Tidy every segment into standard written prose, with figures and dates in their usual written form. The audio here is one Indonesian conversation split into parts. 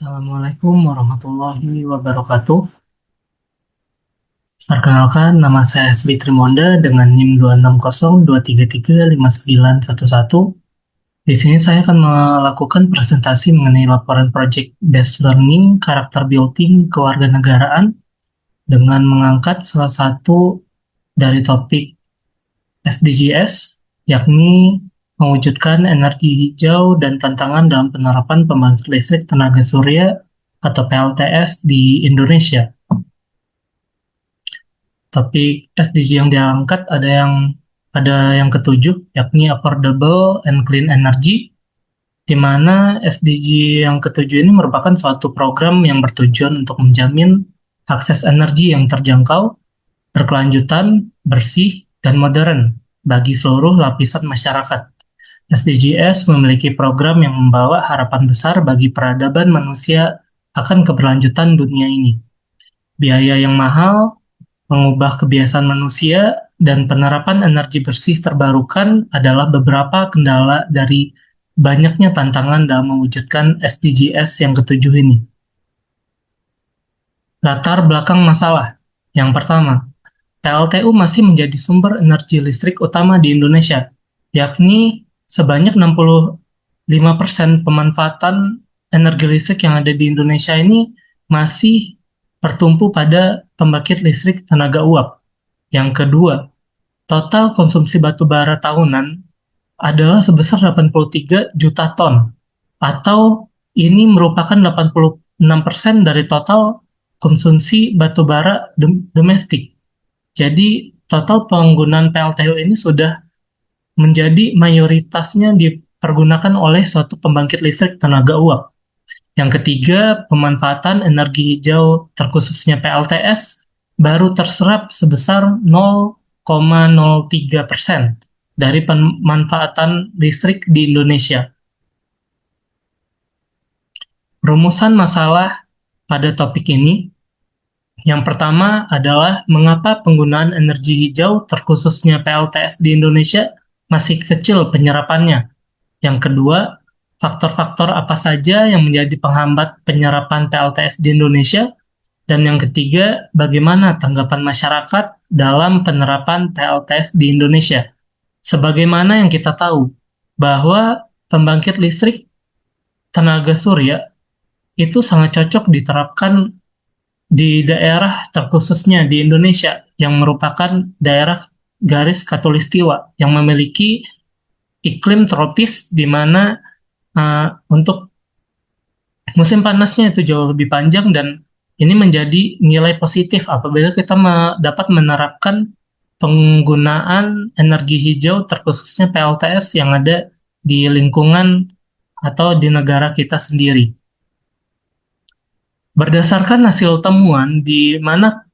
Assalamualaikum warahmatullahi wabarakatuh. Perkenalkan, nama saya Sri Trimonda dengan NIM 260233591. Di sini saya akan melakukan presentasi mengenai laporan Project Based Learning Karakter Building Kewarganegaraan dengan mengangkat salah satu dari topik SDGs, yakni mewujudkan energi hijau dan tantangan dalam penerapan pembangkit listrik tenaga surya atau PLTS di Indonesia. Topik SDG yang diangkat ada yang ketujuh, yakni Affordable and Clean Energy, di mana SDG yang ketujuh ini merupakan suatu program yang bertujuan untuk menjamin akses energi yang terjangkau, berkelanjutan, bersih, dan modern bagi seluruh lapisan masyarakat. SDGs memiliki program yang membawa harapan besar bagi peradaban manusia akan keberlanjutan dunia ini. Biaya yang mahal, mengubah kebiasaan manusia, dan penerapan energi bersih terbarukan adalah beberapa kendala dari banyaknya tantangan dalam mewujudkan SDGs yang ketujuh ini. Latar belakang masalah. Yang pertama, PLTU masih menjadi sumber energi listrik utama di Indonesia, yakni sebanyak 65% pemanfaatan energi listrik yang ada di Indonesia ini masih bertumpu pada pembangkit listrik tenaga uap. Yang kedua, total konsumsi batu bara tahunan adalah sebesar 83 juta ton, atau ini merupakan 86% dari total konsumsi batu bara domestik. Jadi, total penggunaan PLTU ini sudah menjadi mayoritasnya dipergunakan oleh suatu pembangkit listrik tenaga uap. Yang ketiga, pemanfaatan energi hijau terkhususnya PLTS baru terserap sebesar 0,03% dari pemanfaatan listrik di Indonesia. Rumusan masalah pada topik ini, yang pertama adalah mengapa penggunaan energi hijau terkhususnya PLTS di Indonesia masih kecil penyerapannya. Yang kedua, faktor-faktor apa saja yang menjadi penghambat penyerapan PLTS di Indonesia. Dan yang ketiga, bagaimana tanggapan masyarakat dalam penerapan PLTS di Indonesia. Sebagaimana yang kita tahu, bahwa pembangkit listrik tenaga surya itu sangat cocok diterapkan di daerah terkhususnya di Indonesia yang merupakan daerah garis khatulistiwa yang memiliki iklim tropis di mana untuk musim panasnya itu jauh lebih panjang, dan ini menjadi nilai positif apabila kita dapat menerapkan penggunaan energi hijau terkhususnya PLTS yang ada di lingkungan atau di negara kita sendiri. Berdasarkan hasil temuan di mana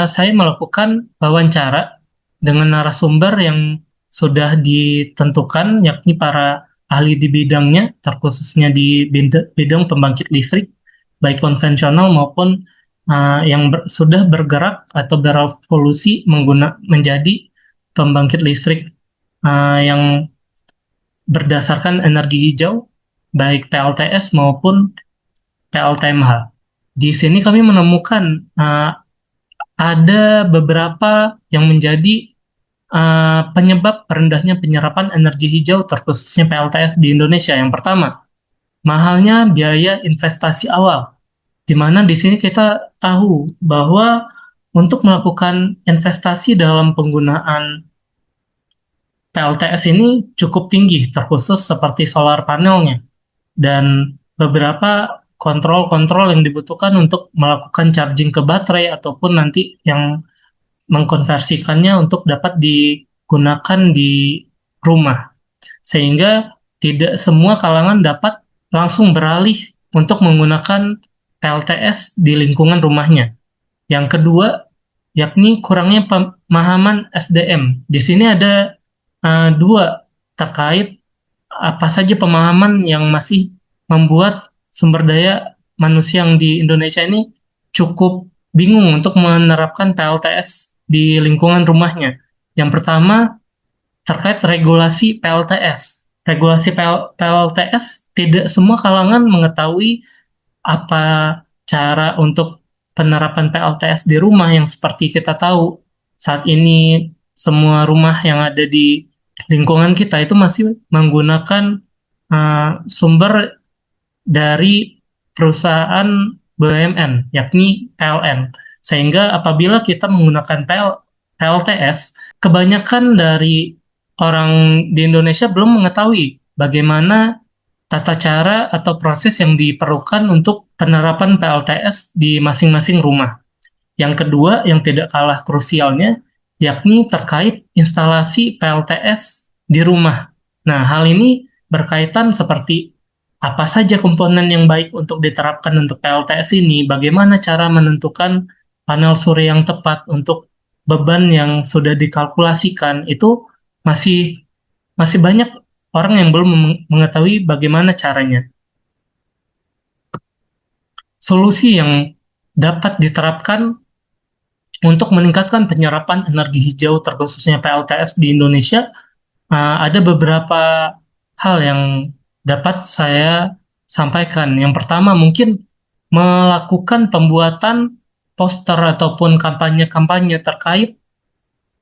saya melakukan wawancara dengan narasumber yang sudah ditentukan, yakni para ahli di bidangnya, terkhususnya di bidang pembangkit listrik, baik konvensional maupun yang sudah bergerak atau berevolusi menjadi pembangkit listrik yang berdasarkan energi hijau, baik PLTS maupun PLTMH. Di sini kami menemukan ada beberapa yang menjadi penyebab rendahnya penyerapan energi hijau terkhususnya PLTS di Indonesia. Yang pertama, mahalnya biaya investasi awal, di mana di sini kita tahu bahwa untuk melakukan investasi dalam penggunaan PLTS ini cukup tinggi, terkhusus seperti solar panelnya dan beberapa kontrol-kontrol yang dibutuhkan untuk melakukan charging ke baterai ataupun nanti yang mengkonversikannya untuk dapat digunakan di rumah. Sehingga tidak semua kalangan dapat langsung beralih untuk menggunakan PLTS di lingkungan rumahnya. Yang kedua, yakni kurangnya pemahaman SDM. Di sini ada dua terkait apa saja pemahaman yang masih membuat sumber daya manusia yang di Indonesia ini cukup bingung untuk menerapkan PLTS di lingkungan rumahnya. Yang pertama, terkait regulasi PLTS. Regulasi PLTS tidak semua kalangan mengetahui apa cara untuk penerapan PLTS di rumah yang seperti kita tahu saat ini semua rumah yang ada di lingkungan kita itu masih menggunakan sumber dari perusahaan BUMN, yakni PLN. Sehingga apabila kita menggunakan PLTS, kebanyakan dari orang di Indonesia belum mengetahui bagaimana tata cara atau proses yang diperlukan untuk penerapan PLTS di masing-masing rumah. Yang kedua, yang tidak kalah krusialnya, yakni terkait instalasi PLTS di rumah. Nah, hal ini berkaitan seperti apa saja komponen yang baik untuk diterapkan untuk PLTS ini, bagaimana cara menentukan panel surya yang tepat untuk beban yang sudah dikalkulasikan, itu masih masih banyak orang yang belum mengetahui bagaimana caranya. Solusi yang dapat diterapkan untuk meningkatkan penyerapan energi hijau terkhususnya PLTS di Indonesia, ada beberapa hal yang dapat saya sampaikan. Yang pertama mungkin melakukan pembuatan poster ataupun kampanye-kampanye terkait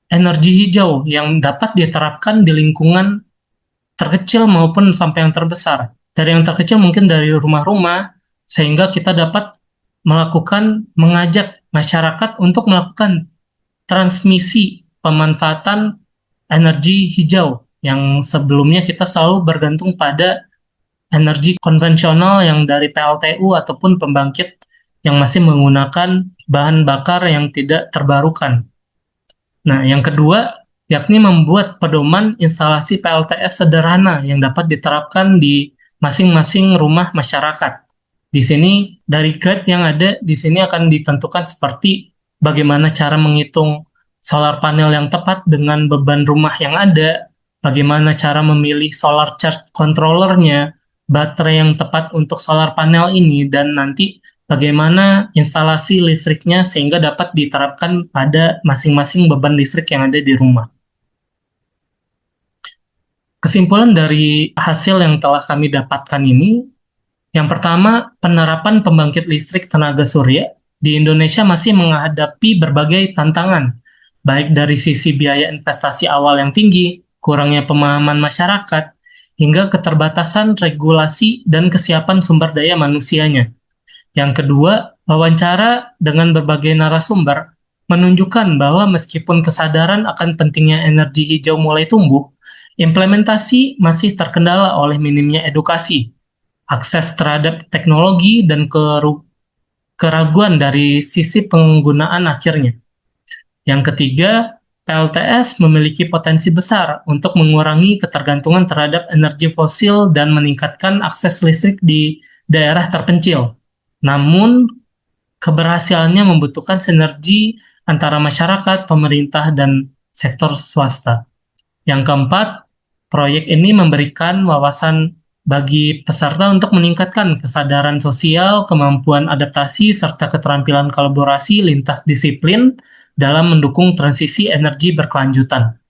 energi hijau yang dapat diterapkan di lingkungan terkecil maupun sampai yang terbesar. Dari yang terkecil mungkin dari rumah-rumah, sehingga kita dapat mengajak masyarakat untuk melakukan transmisi pemanfaatan energi hijau yang sebelumnya kita selalu bergantung pada energi konvensional yang dari PLTU ataupun pembangkit yang masih menggunakan bahan bakar yang tidak terbarukan. Nah, yang kedua, yakni membuat pedoman instalasi PLTS sederhana yang dapat diterapkan di masing-masing rumah masyarakat. Di sini, dari guide yang ada, di sini akan ditentukan seperti bagaimana cara menghitung solar panel yang tepat dengan beban rumah yang ada, bagaimana cara memilih solar charge controllernya, baterai yang tepat untuk solar panel ini, dan nanti bagaimana instalasi listriknya sehingga dapat diterapkan pada masing-masing beban listrik yang ada di rumah. Kesimpulan dari hasil yang telah kami dapatkan ini, yang pertama, penerapan pembangkit listrik tenaga surya di Indonesia masih menghadapi berbagai tantangan, baik dari sisi biaya investasi awal yang tinggi, kurangnya pemahaman masyarakat, hingga keterbatasan regulasi dan kesiapan sumber daya manusianya. Yang kedua, wawancara dengan berbagai narasumber menunjukkan bahwa meskipun kesadaran akan pentingnya energi hijau mulai tumbuh, implementasi masih terkendala oleh minimnya edukasi, akses terhadap teknologi, dan keraguan dari sisi penggunaan akhirnya. Yang ketiga, PLTS memiliki potensi besar untuk mengurangi ketergantungan terhadap energi fosil dan meningkatkan akses listrik di daerah terpencil. Namun, keberhasilannya membutuhkan sinergi antara masyarakat, pemerintah, dan sektor swasta. Yang keempat, proyek ini memberikan wawasan bagi peserta untuk meningkatkan kesadaran sosial, kemampuan adaptasi, serta keterampilan kolaborasi lintas disiplin dalam mendukung transisi energi berkelanjutan.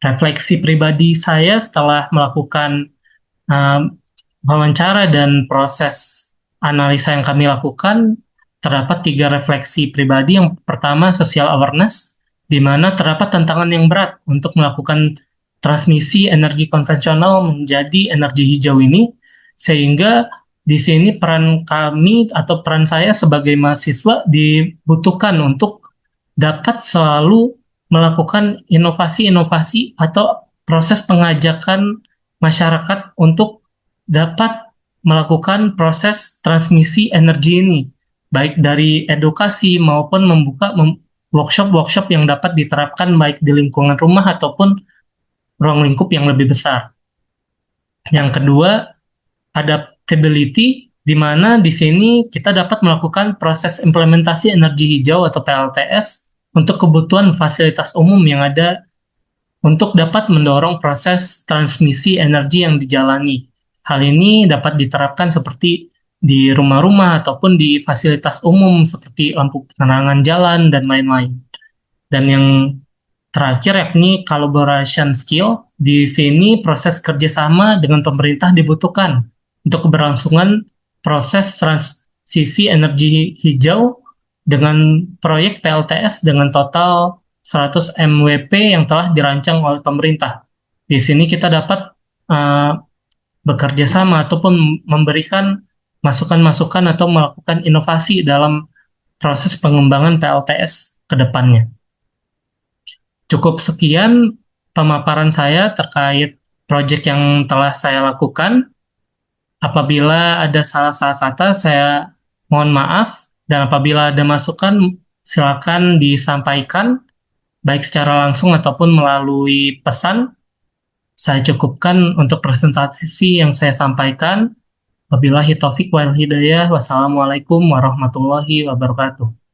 Refleksi pribadi saya setelah melakukan wawancara dan proses analisa yang kami lakukan, terdapat 3 refleksi pribadi. Yang pertama, social awareness, di mana terdapat tantangan yang berat untuk melakukan transmisi energi konvensional menjadi energi hijau ini, sehingga di sini peran kami atau peran saya sebagai mahasiswa dibutuhkan untuk dapat selalu melakukan inovasi-inovasi atau proses pengajakan masyarakat untuk dapat melakukan proses transmisi energi ini, baik dari edukasi maupun membuka workshop-workshop yang dapat diterapkan baik di lingkungan rumah ataupun ruang lingkup yang lebih besar. Yang kedua, adaptability, di mana di sini kita dapat melakukan proses implementasi energi hijau atau PLTS untuk kebutuhan fasilitas umum yang ada untuk dapat mendorong proses transmisi energi yang dijalani. Hal ini dapat diterapkan seperti di rumah-rumah ataupun di fasilitas umum seperti lampu penerangan jalan dan lain-lain. Dan yang terakhir yakni collaboration skill. Di sini proses kerjasama dengan pemerintah dibutuhkan untuk keberlangsungan proses transisi energi hijau dengan proyek PLTS dengan total 100 MWP yang telah dirancang oleh pemerintah. Di sini kita dapat uh, bekerja sama ataupun memberikan masukan-masukan atau melakukan inovasi dalam proses pengembangan PLTS ke depannya. Cukup sekian pemaparan saya terkait proyek yang telah saya lakukan. Apabila ada salah-salah kata, saya mohon maaf. Dan apabila ada masukan, silakan disampaikan, baik secara langsung ataupun melalui pesan. Saya cukupkan untuk presentasi yang saya sampaikan. Wabillahi taufiq wal hidayah. Wassalamualaikum warahmatullahi wabarakatuh.